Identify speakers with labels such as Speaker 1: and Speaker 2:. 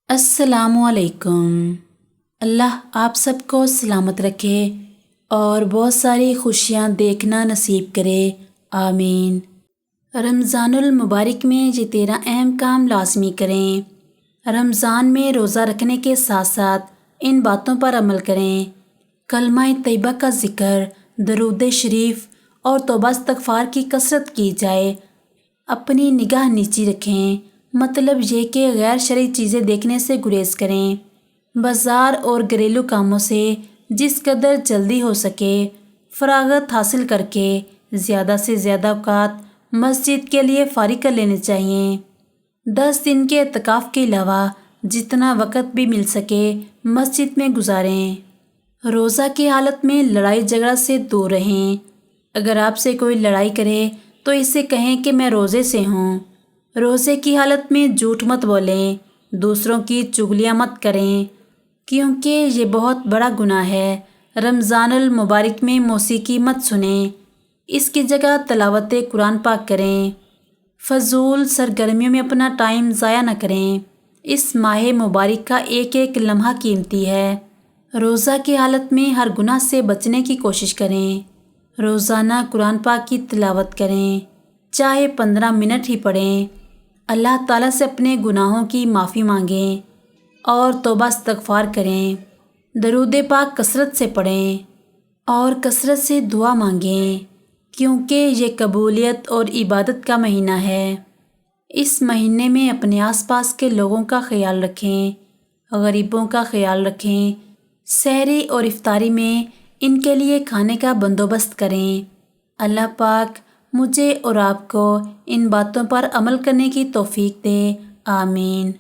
Speaker 1: السلام علیکم۔ اللہ آپ سب کو سلامت رکھے اور بہت ساری خوشیاں دیکھنا نصیب کرے، آمین۔ رمضان المبارک میں یہ 13 اہم کام لازمی کریں۔ رمضان میں روزہ رکھنے کے ساتھ ساتھ ان باتوں پر عمل کریں۔ کلمہ طیبہ کا ذکر، درود شریف اور توبہ استغفار کی کثرت کی جائے۔ اپنی نگاہ نیچی رکھیں، مطلب یہ کہ غیر شرعی چیزیں دیکھنے سے گریز کریں۔ بازار اور گھریلو کاموں سے جس قدر جلدی ہو سکے فراغت حاصل کر کے زیادہ سے زیادہ اوقات مسجد کے لیے فارغ کر لینے چاہیے۔ 10 دن کے اعتکاف کے علاوہ جتنا وقت بھی مل سکے مسجد میں گزاریں۔ روزہ کی حالت میں لڑائی جھگڑا سے دور رہیں۔ اگر آپ سے کوئی لڑائی کرے تو اسے کہیں کہ میں روزے سے ہوں۔ روزے کی حالت میں جھوٹ مت بولیں، دوسروں کی چغلیاں مت کریں، کیونکہ یہ بہت بڑا گناہ ہے۔ رمضان المبارک میں موسیقی مت سنیں، اس کی جگہ تلاوت قرآن پاک کریں۔ فضول سرگرمیوں میں اپنا ٹائم ضائع نہ کریں، اس ماہ مبارک کا ایک ایک لمحہ قیمتی ہے۔ روزہ کی حالت میں ہر گناہ سے بچنے کی کوشش کریں۔ روزانہ قرآن پاک کی تلاوت کریں، چاہے 15 منٹ ہی پڑھیں۔ اللہ تعالیٰ سے اپنے گناہوں کی معافی مانگیں اور توبہ استغفار کریں۔ درود پاک کثرت سے پڑھیں اور کثرت سے دعا مانگیں، کیونکہ یہ قبولیت اور عبادت کا مہینہ ہے۔ اس مہینے میں اپنے آس پاس کے لوگوں کا خیال رکھیں، غریبوں کا خیال رکھیں۔ سحری اور افطاری میں ان کے لیے کھانے کا بندوبست کریں۔ اللہ پاک مجھے اور آپ کو ان باتوں پر عمل کرنے کی توفیق دے، آمین۔